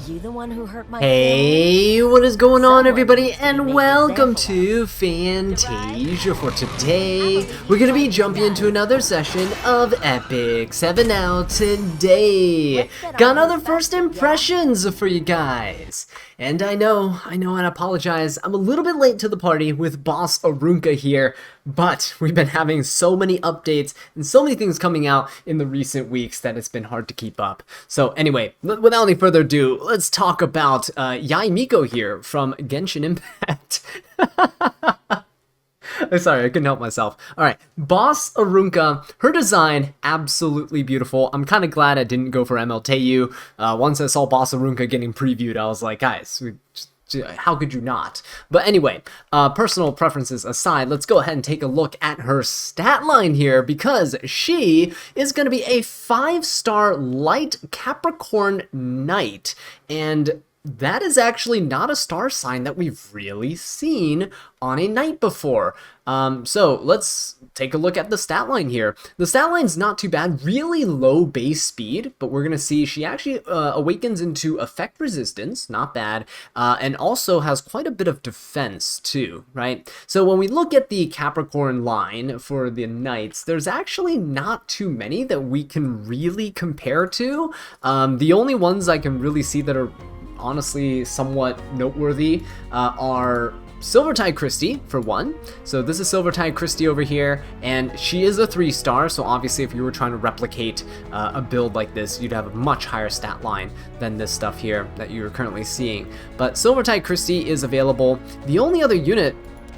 You the one who hurt my Hey, what is going on, everybody, Someone's gonna and make welcome an example to Fantasia. For today, we're gonna be jumping into another session of Epic 7 now today. Got another first impressions for you guys. And I know, and I apologize, I'm a little bit late to the party with Boss Arunka here, but we've been having so many updates and so many things coming out in the recent weeks that it's been hard to keep up. So anyway, without any further ado, let's talk about Yai Miko here from Genshin Impact. Sorry, I couldn't help myself. Alright, Boss Arunka, her design, absolutely beautiful. I'm kind of glad I didn't go for MLTU. Once I saw Boss Arunka getting previewed, I was like, guys, how could you not? But anyway, personal preferences aside, let's go ahead and take a look at her stat line here, because she is going to be a 5-star light Capricorn Knight, and that is actually not a star sign that we've really seen on a knight before. So let's take a look at the stat line here. The stat line's not too bad, really low base speed, but we're gonna see she actually awakens into effect resistance, not bad, and also has quite a bit of defense too, right? So when we look at the Capricorn line for the knights, there's actually not too many that we can really compare to. The only ones I can really see that are honestly somewhat noteworthy are Silvertide Christie, for one. So this is Silvertide Christie over here, and she is a 3-star, so obviously if you were trying to replicate a build like this, you'd have a much higher stat line than this stuff here that you're currently seeing. But Silvertide Christie is available. The only other unit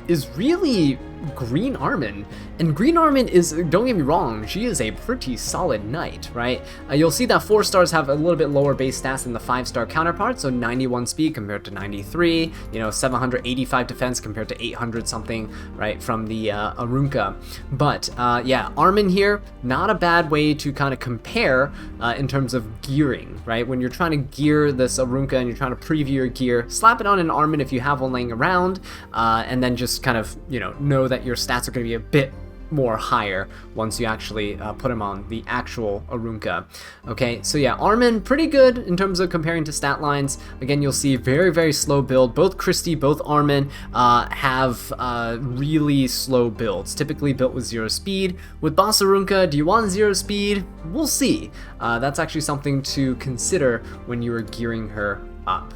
is really Green Armin, and Green Armin is, don't get me wrong, she is a pretty solid knight, right? You'll see that 4-stars have a little bit lower base stats than the 5-star counterpart, so 91 speed compared to 93, 785 defense compared to 800 something, right, from the Arunka. But yeah, Armin here, not a bad way to kind of compare in terms of gearing, right? When you're trying to gear this Arunka and you're trying to preview your gear, slap it on an Armin if you have one laying around, and then just kind of, know that your stats are going to be a bit more higher once you actually put them on the actual Arunka. Okay, so yeah, Armin, pretty good in terms of comparing to stat lines. Again, you'll see very, very slow build. Both Christie, both Armin have really slow builds, typically built with 0 speed. With Boss Arunka, do you want 0 speed? We'll see. That's actually something to consider when you are gearing her up.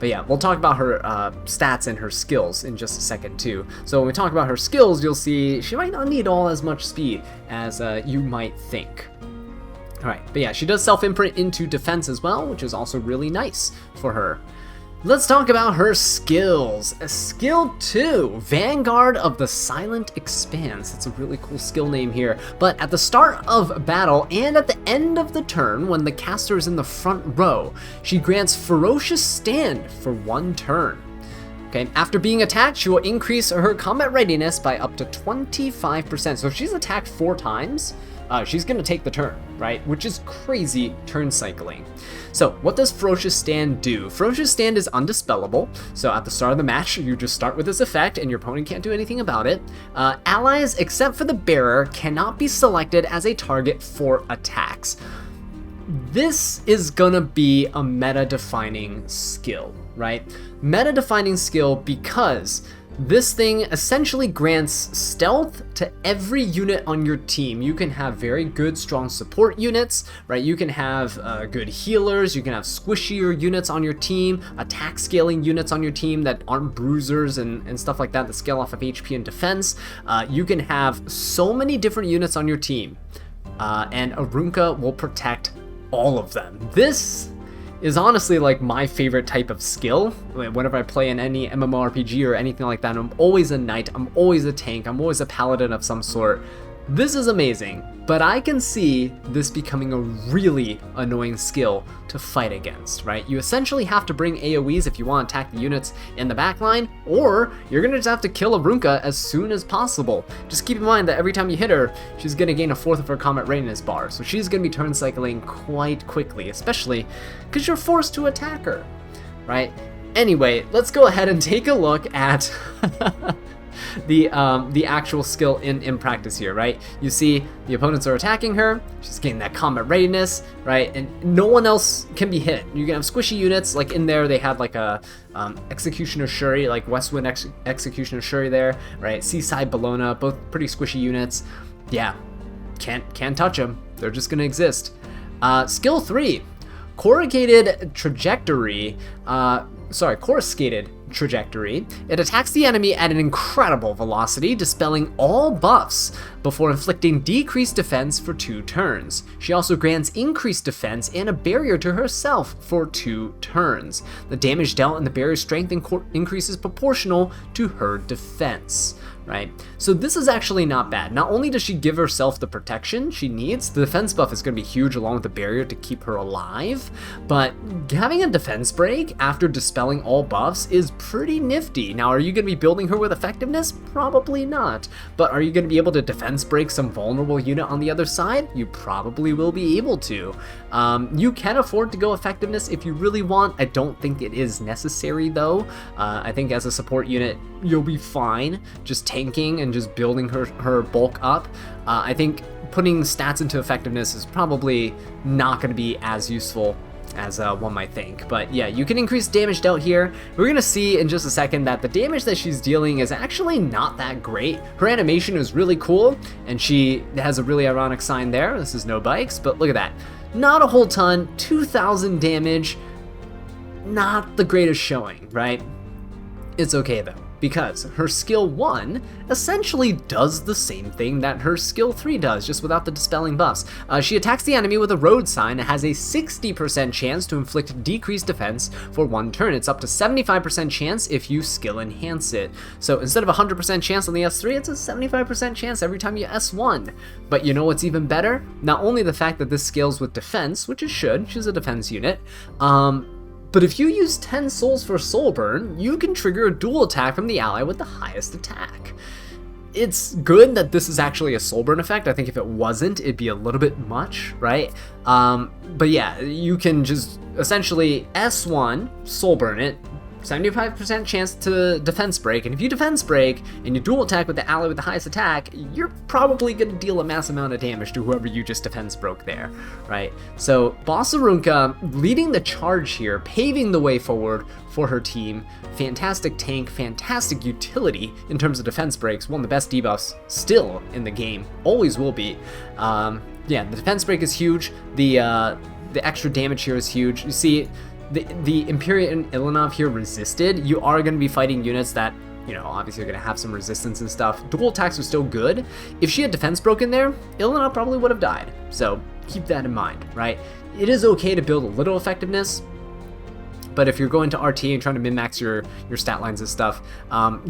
But yeah, we'll talk about her stats and her skills in just a second too. So when we talk about her skills, you'll see she might not need all as much speed as you might think. Alright, but yeah, she does self-imprint into defense as well, which is also really nice for her. Let's talk about her skills. Skill 2, Vanguard of the Silent Expanse. That's a really cool skill name here. But at the start of battle and at the end of the turn, when the caster is in the front row, she grants Ferocious Stand for 1 turn. Okay, after being attacked, she will increase her combat readiness by up to 25%. So if she's attacked 4 times, she's going to take the turn, right? Which is crazy turn cycling. So what does Ferocious Stand do? Ferocious Stand is undispellable, so at the start of the match, you just start with this effect and your opponent can't do anything about it. Allies, except for the bearer, cannot be selected as a target for attacks. This is gonna be a meta-defining skill, right? Meta-defining skill because this thing essentially grants stealth to every unit on your team. You can have very good, strong support units, right? You can have good healers, you can have squishier units on your team, attack scaling units on your team that aren't bruisers and stuff like that scale off of HP and defense. You can have so many different units on your team, and Arunka will protect all of them. This is honestly like my favorite type of skill. Whenever I play in any MMORPG or anything like that, I'm always a knight, I'm always a tank, I'm always a paladin of some sort. This is amazing, but I can see this becoming a really annoying skill to fight against, right? You essentially have to bring AoEs if you want to attack the units in the backline, or you're gonna just have to kill Arunka as soon as possible. Just keep in mind that every time you hit her, she's gonna gain a 1/4 of her combat readiness bar, so she's gonna be turn cycling quite quickly, especially because you're forced to attack her, right? Anyway, let's go ahead and take a look at the actual skill in practice here, right? You see the opponents are attacking her, she's getting that combat readiness, right? And no one else can be hit. You can have squishy units, like in there they have like a Executioner Shuri, like Westwind Executioner Shuri there, right? Seaside Bologna, both pretty squishy units. Yeah, can't touch them. They're just gonna exist. Skill 3, corrugated trajectory. Coruscated trajectory. It attacks the enemy at an incredible velocity, dispelling all buffs before inflicting decreased defense for 2 turns. She also grants increased defense and a barrier to herself for 2 turns. The damage dealt and the barrier strength increases proportional to her defense. Right? So this is actually not bad. Not only does she give herself the protection she needs, the defense buff is going to be huge along with the barrier to keep her alive, but having a defense break after dispelling all buffs is pretty nifty. Now, are you going to be building her with effectiveness? Probably not. But are you going to be able to defense break some vulnerable unit on the other side? You probably will be able to. You can afford to go effectiveness if you really want. I don't think it is necessary though. I think as a support unit, you'll be fine just tanking and just building her bulk up. I think putting stats into effectiveness is probably not going to be as useful as one might think. But yeah, you can increase damage dealt here. We're going to see in just a second that the damage that she's dealing is actually not that great. Her animation is really cool, and she has a really ironic sign there. This is no bikes, but look at that. Not a whole ton, 2,000 damage, not the greatest showing, right? It's okay though, because her skill 1 essentially does the same thing that her skill 3 does, just without the dispelling buffs. She attacks the enemy with a road sign and has a 60% chance to inflict decreased defense for 1 turn. It's up to 75% chance if you skill enhance it. So instead of 100% chance on the S3, it's a 75% chance every time you S1. But you know what's even better? Not only the fact that this scales with defense, which it should, she's a defense unit, but if you use 10 souls for soul burn, you can trigger a dual attack from the ally with the highest attack. It's good that this is actually a soul burn effect. I think if it wasn't, it'd be a little bit much, right? But yeah, you can just essentially S1, soul burn it, 75% chance to defense break, and if you defense break and you dual attack with the ally with the highest attack, you're probably going to deal a mass amount of damage to whoever you just defense broke there, right? So Boss Arunka leading the charge here, paving the way forward for her team. Fantastic tank, fantastic utility in terms of defense breaks, one of the best debuffs still in the game, always will be. Yeah, the defense break is huge, the extra damage here is huge. You see, the Imperial and Ilanov here resisted. You are going to be fighting units that, you know, obviously are going to have some resistance and stuff. Dual attacks are still good. If she had defense broken there, Ilanov probably would have died. So keep that in mind, right? It is okay to build a little effectiveness, but if you're going to RT and trying to min-max your stat lines and stuff,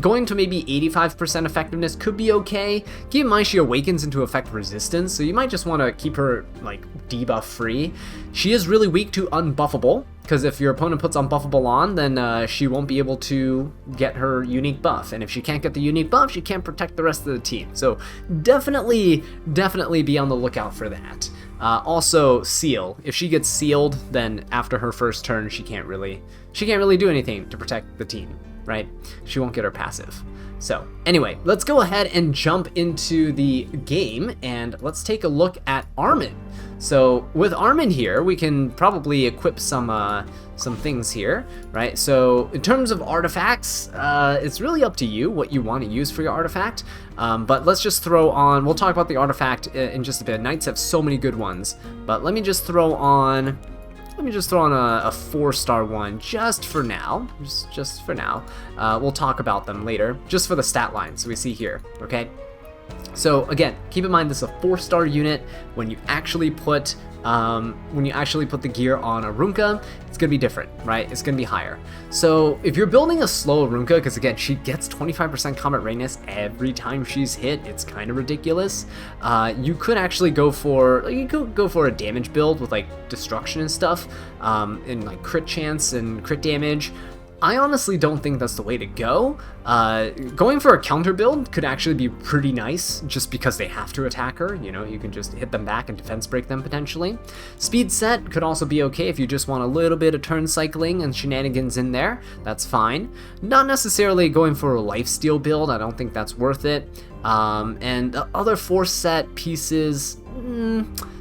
going to maybe 85% effectiveness could be okay. Keep in mind she awakens into effect resistance, so you might just want to keep her like debuff free. She is really weak to unbuffable, because if your opponent puts unbuffable on, then she won't be able to get her unique buff, and if she can't get the unique buff, she can't protect the rest of the team. So definitely be on the lookout for that. Also, seal. If she gets sealed, then after her first turn, she can't really do anything to protect the team, right? She won't get her passive. So anyway, let's go ahead and jump into the game, and let's take a look at Armin. So with Armin here, we can probably equip some things here, right? So in terms of artifacts, it's really up to you what you want to use for your artifact. But let's just throw on, we'll talk about the artifact in just a bit. Knights have so many good ones, but let me just throw on a 4-star one just for now. Just for now. We'll talk about them later, just for the stat lines we see here, okay? So again, keep in mind this is a 4-star unit. When you actually put the gear on Arunka, it's gonna be different, right? It's gonna be higher. So if you're building a slow Arunka, because again, she gets 25% combat readiness every time she's hit, it's kind of ridiculous. You could actually go for a damage build with like destruction and stuff, and like crit chance and crit damage. I honestly don't think that's the way to go. Going for a counter build could actually be pretty nice, just because they have to attack her. You know, you can just hit them back and defense break them potentially. Speed set could also be okay if you just want a little bit of turn cycling and shenanigans in there. That's fine. Not necessarily going for a lifesteal build. I don't think that's worth it. And the other force set pieces,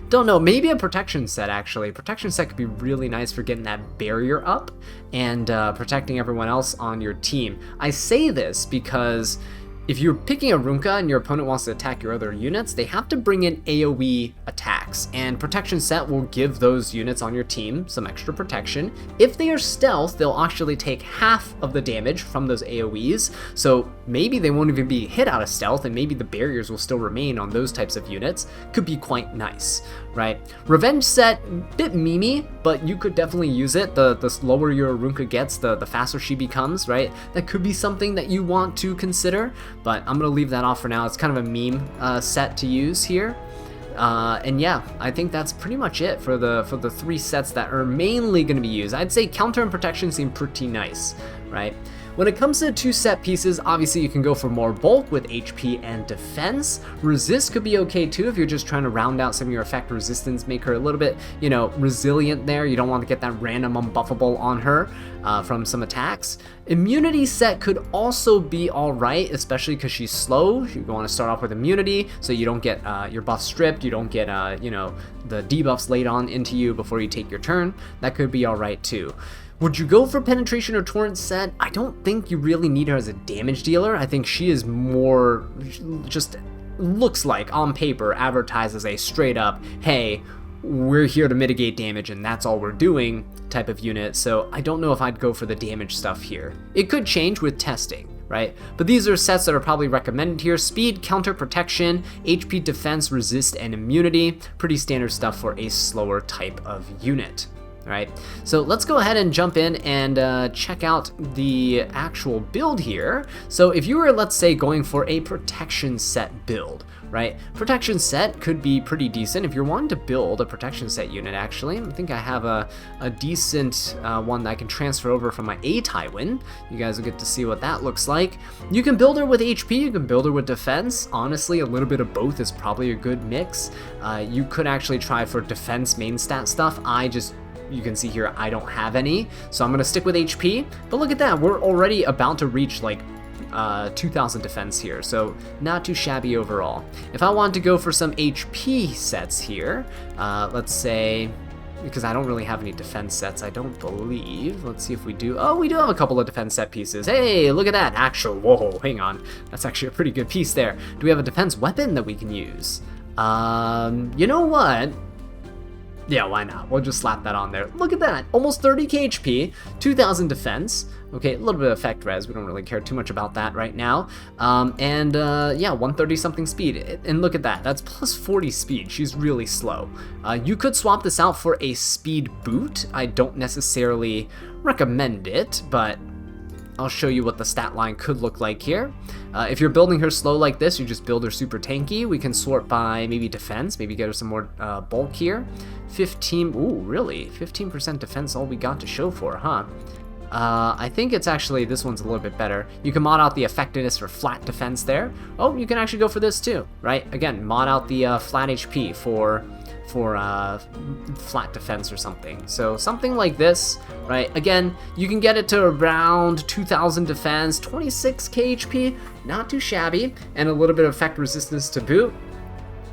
don't know, maybe a protection set actually. Protection set could be really nice for getting that barrier up and protecting everyone else on your team. I say this because if you're picking Arunka and your opponent wants to attack your other units, they have to bring in AoE attacks, and protection set will give those units on your team some extra protection. If they are stealth, they'll actually take half of the damage from those AoEs, so maybe they won't even be hit out of stealth, and maybe the barriers will still remain on those types of units. Could be quite nice, right? Revenge set, bit memey, but you could definitely use it. The slower your Arunka gets, the faster she becomes, right? That could be something that you want to consider, but I'm gonna leave that off for now. It's kind of a meme set to use here. And yeah, I think that's pretty much it for the 3 sets that are mainly going to be used. I'd say counter and protection seem pretty nice, right? When it comes to 2 set pieces, obviously you can go for more bulk with HP and defense. Resist could be okay too if you're just trying to round out some of your effect resistance, make her a little bit, you know, resilient there. You don't want to get that random unbuffable on her from some attacks. Immunity set could also be alright, especially because she's slow. You want to start off with immunity so you don't get your buff stripped, you don't get, you know, the debuffs laid on into you before you take your turn. That could be alright too. Would you go for penetration or torrent set? I don't think you really need her as a damage dealer. I think she is more, just looks like on paper, advertised as a straight up, hey, we're here to mitigate damage and that's all we're doing type of unit. So I don't know if I'd go for the damage stuff here. It could change with testing, right? But these are sets that are probably recommended here. Speed, counter, protection, HP, defense, resist, and immunity. Pretty standard stuff for a slower type of unit. Alright, so let's go ahead and jump in and check out the actual build here. So if you were, let's say, going for a protection set build, right? Protection set could be pretty decent. If you're wanting to build a protection set unit, actually, I think I have a decent one that I can transfer over from my A-Tywin. You guys will get to see what that looks like. You can build her with HP, you can build her with defense. Honestly, a little bit of both is probably a good mix. You could actually try for defense main stat stuff. You can see here I don't have any, so I'm gonna stick with HP. But look at that, we're already about to reach like 2,000 defense here, so not too shabby overall. If I wanted to go for some HP sets here, let's say, because I don't really have any defense sets, I don't believe. Let's see if we do. Oh, we do have a couple of defense set pieces. Hey, look at that. Actual, whoa, hang on. That's actually a pretty good piece there. Do we have a defense weapon that we can use? You know what? Yeah, why not? We'll just slap that on there. Look at that, almost 30k HP, 2,000 defense. Okay, a little bit of effect res, we don't really care too much about that right now. Yeah, 130 something speed, and look at that, that's plus 40 speed, she's really slow. You could swap this out for a speed boot. I don't necessarily recommend it, but I'll show you what the stat line could look like here. If you're building her slow like this, you just build her super tanky. We can sort by maybe defense, maybe get her some more bulk here. 15, ooh, really? 15% defense, all we got to show for, huh? I think it's actually, this one's a little bit better. You can mod out the effectiveness for flat defense there. Oh, you can actually go for this too, right? Again, mod out the flat HP for flat defense or something. So something like this, right? Again, you can get it to around 2,000 defense, 26k HP, not too shabby, and a little bit of effect resistance to boot.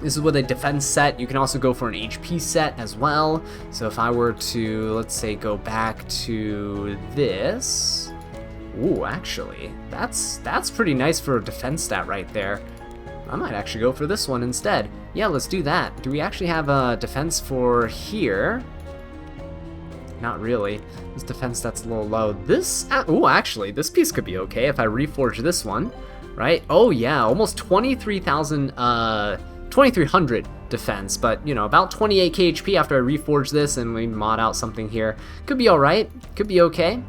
This is with a defense set. You can also go for an HP set as well. So if I were to, let's say, go back to this. Ooh, actually, that's pretty nice for a defense stat right there. I might actually go for this one instead. Yeah, let's do that. Do we actually have a defense for here? Not really. This defense stat's a little low. This, ooh, actually, this piece could be okay if I reforge this one, right? Oh yeah, almost 2300 defense, but you know, about 28k HP after I reforge this and we mod out something here. Could be alright, could be okay.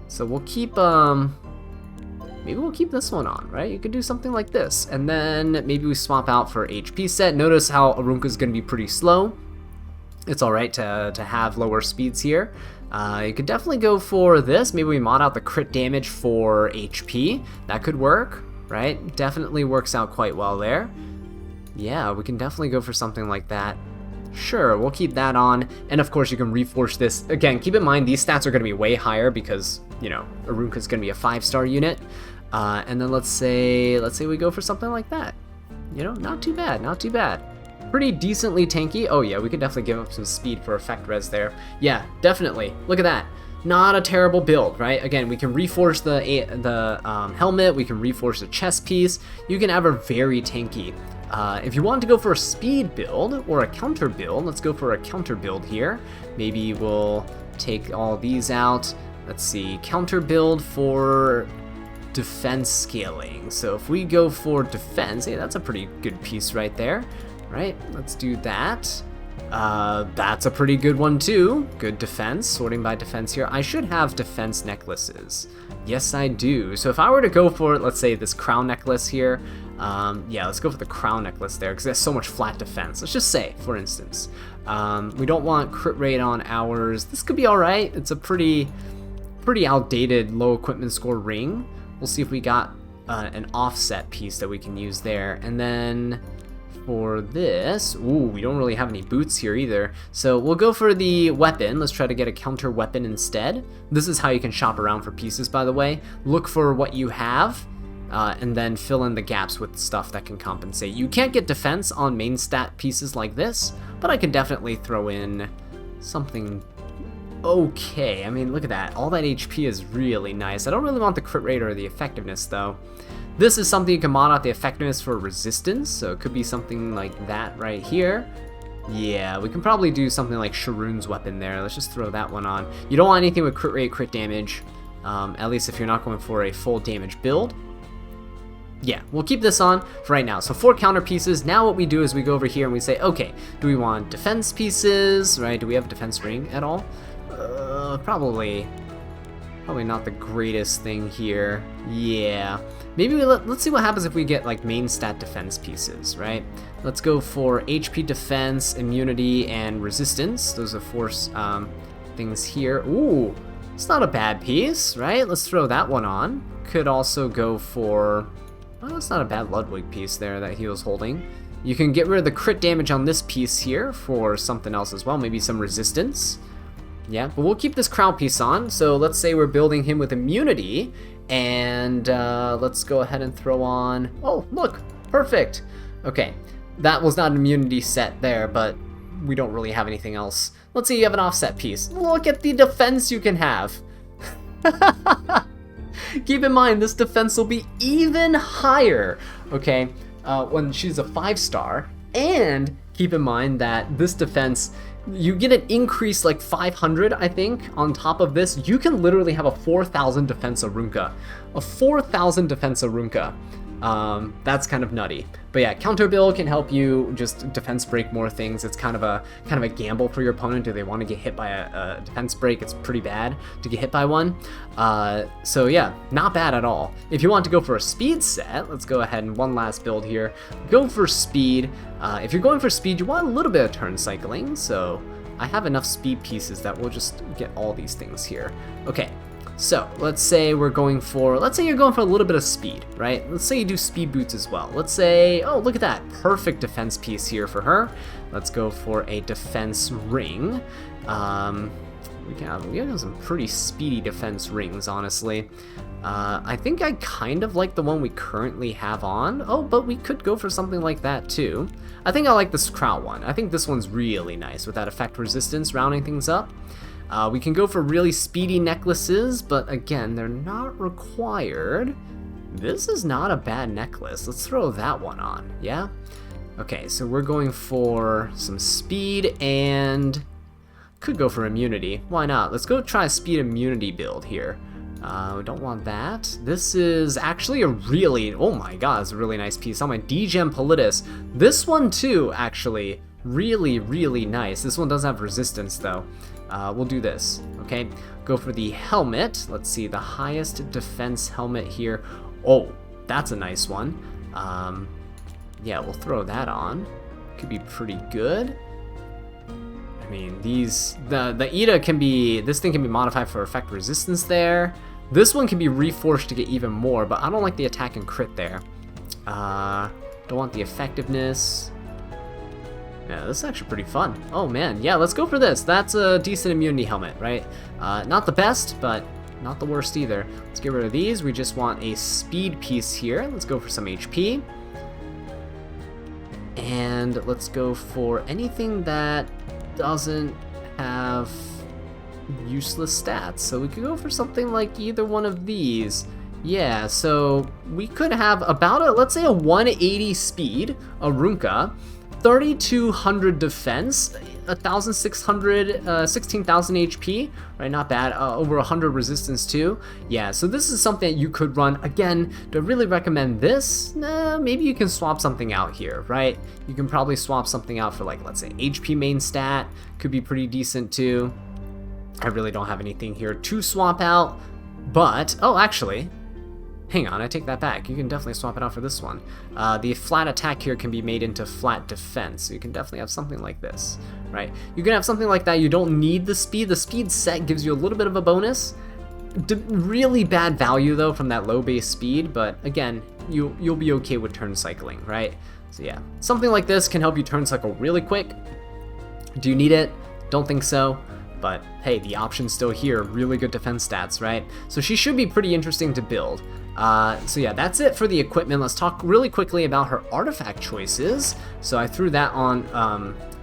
So we'll keep, maybe we'll keep this one on, right? You could do something like this, and then maybe we swap out for HP set. Notice how Arunka's gonna be pretty slow. It's alright to have lower speeds here. You could definitely go for this. Maybe we mod out the crit damage for HP. That could work, right? Definitely works out quite well there. Yeah, we can definitely go for something like that. Sure, we'll keep that on. And of course you can reforge this. Again, keep in mind these stats are going to be way higher because, you know, Arunka's going to be a 5-star unit. And then let's say we go for something like that. You know, not too bad, not too bad. Pretty decently tanky. Oh yeah, we could definitely give up some speed for effect res there. Yeah, definitely. Look at that. Not a terrible build, right? Again, we can reforge the helmet. We can reforge the chest piece. You can have a very tanky. If you want to go for a speed build or a counter build, let's go for a counter build here. Maybe we'll take all these out. Let's see, counter build for defense scaling. So if we go for defense, hey, that's a pretty good piece right there. Right, let's do that. That's a pretty good one too. Good defense, sorting by defense here. I should have defense necklaces. Yes, I do. So if I were to go for, let's say, this crown necklace here, yeah, let's go for the crown necklace there because it has so much flat defense. Let's just say, for instance, we don't want crit rate on ours. This could be all right. It's a pretty outdated low equipment score ring. We'll see if we got an offset piece that we can use there, and then for this, ooh, we don't really have any boots here either. So we'll go for the weapon. Let's try to get a counter weapon instead. This is how you can shop around for pieces, by the way. Look for what you have, and then fill in the gaps with stuff that can compensate. You can't get defense on main stat pieces like this, but I can definitely throw in something okay. I mean, look at that. All that HP is really nice. I don't really want the crit rate or the effectiveness, though. This is something you can mod out the effectiveness for resistance, so it could be something like that right here. Yeah, we can probably do something like Sharoon's weapon there. Let's just throw that one on. You don't want anything with crit rate, crit damage, at least if you're not going for a full damage build. Yeah, we'll keep this on for right now. So 4 counter pieces. Now what we do is we go over here and we say, okay, do we want defense pieces, right? Do we have a defense ring at all? Probably not the greatest thing here. Yeah. Maybe let's see what happens if we get like main stat defense pieces, right? Let's go for HP defense, immunity, and resistance. Those are 4 things here. Ooh, it's not a bad piece, right? Let's throw that one on. Could also go for, well, it's not a bad Ludwig piece there that he was holding. You can get rid of the crit damage on this piece here for something else as well, maybe some resistance. Yeah, but we'll keep this crown piece on. So let's say we're building him with immunity, and let's go ahead and throw on, oh, look, perfect. Okay, that was not an immunity set there, but we don't really have anything else. Let's say you have an offset piece. Look at the defense you can have. Keep in mind, this defense will be even higher, okay, when she's a 5-star, and keep in mind that this defense, you get an increase like 500, I think, on top of this. You can literally have a 4,000 defense Arunka. A 4,000 defense Arunka. That's kind of nutty. But yeah, counter build can help you just defense break more things. It's kind of a gamble for your opponent. Do they want to get hit by a defense break? It's pretty bad to get hit by one. So yeah, not bad at all. If you want to go for a speed set, let's go ahead and one last build here. Go for speed. If you're going for speed, you want a little bit of turn cycling. So I have enough speed pieces that we'll just get all these things here. Okay. So let's say we're going for, let's say you're going for a little bit of speed, right? Let's say you do speed boots as well. Let's say, oh, look at that, perfect defense piece here for her. Let's go for a defense ring. We have some pretty speedy defense rings, honestly. I think I kind of like the one we currently have on. Oh, but we could go for something like that too. I think I like this crown one. I think this one's really nice with that effect resistance, rounding things up. We can go for really speedy necklaces, but again, they're not required. This is not a bad necklace. Let's throw that one on, yeah? Okay, so we're going for some speed and could go for immunity. Why not? Let's go try a speed immunity build here. We don't want that. This is actually a really, oh my god, it's a really nice piece on my D-Gem Politis. This one too, actually, really, really nice. This one does have resistance though. We'll do this, okay? Go for the helmet. Let's see, the highest defense helmet here. Oh, that's a nice one. Yeah, we'll throw that on. Could be pretty good. I mean, the Ida can be, this thing can be modified for effect resistance there. This one can be reforged to get even more, but I don't like the attack and crit there. Don't want the effectiveness. Yeah, this is actually pretty fun. Oh man, yeah, let's go for this. That's a decent immunity helmet, right? Not the best, but not the worst either. Let's get rid of these. We just want a speed piece here. Let's go for some HP. And let's go for anything that doesn't have useless stats. So we could go for something like either one of these. Yeah, so we could have about let's say a 180 speed, Arunka, 3,200 defense, 1,600, 16,000 HP, right? Not bad. Over 100 resistance too. Yeah, so this is something that you could run. Again, do I really recommend this? Nah, maybe you can swap something out here, right? You can probably swap something out for, like, let's say HP main stat could be pretty decent too. I really don't have anything here to swap out, but oh, actually. Hang on, I take that back. You can definitely swap it out for this one. The flat attack here can be made into flat defense. So you can definitely have something like this, right? You can have something like that. You don't need the speed. The speed set gives you a little bit of a bonus. Really bad value, though, from that low base speed. But again, you'll be okay with turn cycling, right? So yeah, something like this can help you turn cycle really quick. Do you need it? Don't think so. But hey, the option's still here. Really good defense stats, right? So she should be pretty interesting to build. So yeah, that's it for the equipment. Let's talk really quickly about her artifact choices. So I threw that on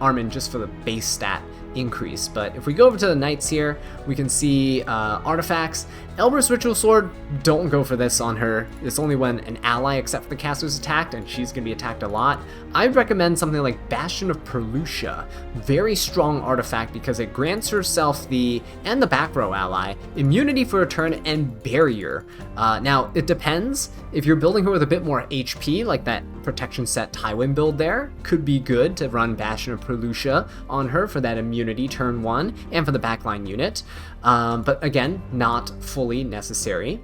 Armin just for the base stat increase. But if we go over to the knights here, we can see artifacts. Elber's Ritual Sword, don't go for this on her. It's only when an ally except for the caster is attacked, and she's going to be attacked a lot. I'd recommend something like Bastion of Perlucia. Very strong artifact because it grants herself and the back row ally immunity for a turn and barrier. Now, it depends. If you're building her with a bit more HP, like that protection set Tywin build there, could be good to run Bastion of Perlucia on her for that immunity turn 1 and for the backline unit. But again, not fully necessary.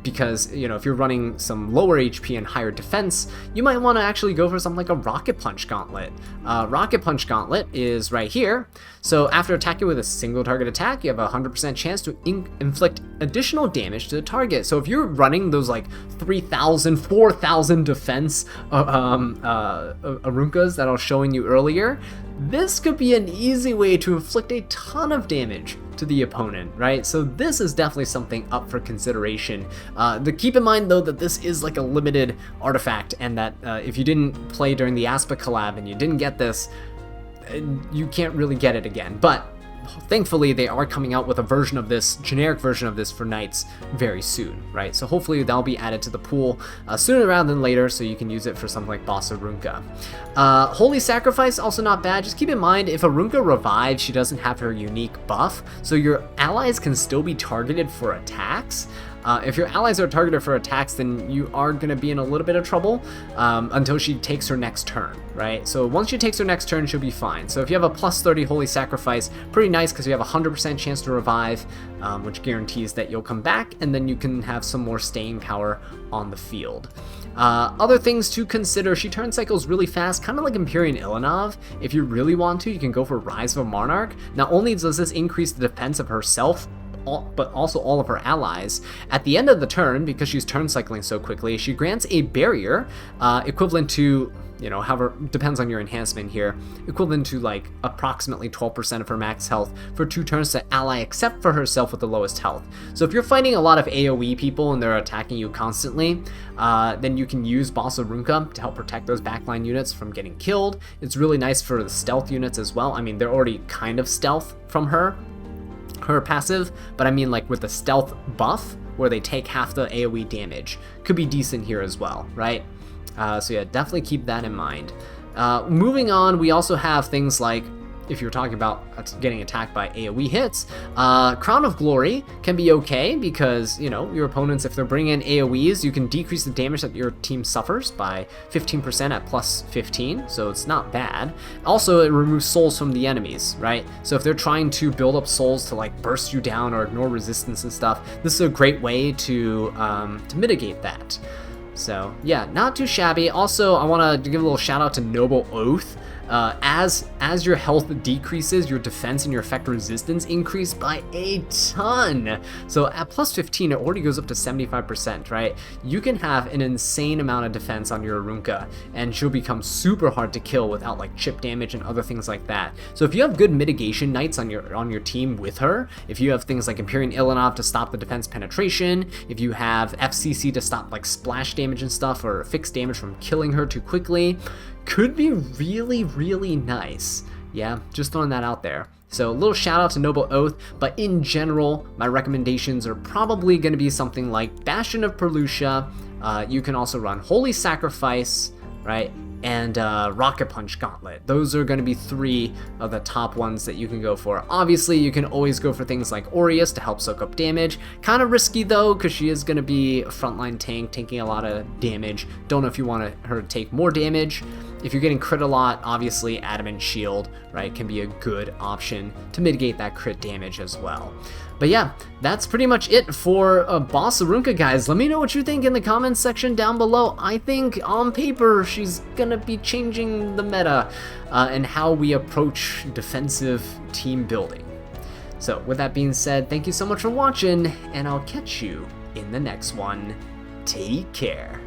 Because, you know, if you're running some lower HP and higher defense, you might want to actually go for something like a Rocket Punch Gauntlet. Rocket Punch Gauntlet is right here. So after attacking with a single target attack, you have a 100% chance to inflict additional damage to the target. So if you're running those like 3,000, 4,000 defense Arunkas that I was showing you earlier, this could be an easy way to inflict a ton of damage to the opponent, right? So this is definitely something up for consideration. Keep in mind though that this is like a limited artifact, and that if you didn't play during the Aspa collab and you didn't get this, you can't really get it again. But thankfully they are coming out with a version of this, generic version of this for knights very soon, right? So hopefully that'll be added to the pool sooner rather than later, so you can use it for something like Boss Arunka. Holy Sacrifice, also not bad. Just keep in mind, if Arunka revives, she doesn't have her unique buff, so your allies can still be targeted for attacks. If your allies are targeted for attacks, then you are going to be in a little bit of trouble until she takes her next turn, right? So once she takes her next turn, she'll be fine. So if you have a plus 30 Holy Sacrifice, pretty nice because you have a 100% chance to revive, which guarantees that you'll come back, and then you can have some more staying power on the field. Other things to consider, she turn cycles really fast, kind of like Empyrean Ilanov. If you really want to, you can go for Rise of a Monarch. Not only does this increase the defense of herself, but also all of her allies. At the end of the turn, because she's turn cycling so quickly, she grants a barrier equivalent to, you know, however, depends on your enhancement here, equivalent to like approximately 12% of her max health for 2 turns to ally except for herself with the lowest health. So if you're fighting a lot of AoE people and they're attacking you constantly, then you can use Boss Arunka to help protect those backline units from getting killed. It's really nice for the stealth units as well. I mean, they're already kind of stealth from her passive, but I mean like with the stealth buff where they take half the AoE damage could be decent here as well, right? So yeah, definitely keep that in mind. Moving on, we also have things like, if you're talking about getting attacked by AoE hits, Crown of Glory can be okay because, you know, your opponents, if they're bringing in AoEs, you can decrease the damage that your team suffers by 15% at plus 15, so it's not bad. Also, it removes souls from the enemies, right? So if they're trying to build up souls to like burst you down or ignore resistance and stuff, this is a great way to mitigate that. So yeah, not too shabby. Also, I want to give a little shout out to Noble Oath. As your health decreases, your defense and your effect resistance increase by a ton. So at plus 15, it already goes up to 75%, right? You can have an insane amount of defense on your Arunka, and she'll become super hard to kill without like chip damage and other things like that. So if you have good mitigation knights on your team with her, if you have things like Empyrean Ilanov to stop the defense penetration, if you have FCC to stop like splash damage and stuff, or fixed damage from killing her too quickly, could be really, really nice. Yeah, just throwing that out there. So a little shout out to Noble Oath, but in general, my recommendations are probably going to be something like Bastion of Perlucia. You can also run Holy Sacrifice, right? And Rocket Punch Gauntlet. Those are going to be 3 of the top ones that you can go for. Obviously, you can always go for things like Aureus to help soak up damage. Kind of risky though, because she is going to be a frontline tank, taking a lot of damage. Don't know if you want her to take more damage. If you're getting crit a lot, obviously Adamant Shield, right, can be a good option to mitigate that crit damage as well. But yeah, that's pretty much it for Boss Arunka, guys. Let me know what you think in the comments section down below. I think on paper she's gonna be changing the meta and how we approach defensive team building. So with that being said, thank you so much for watching, and I'll catch you in the next one. Take care.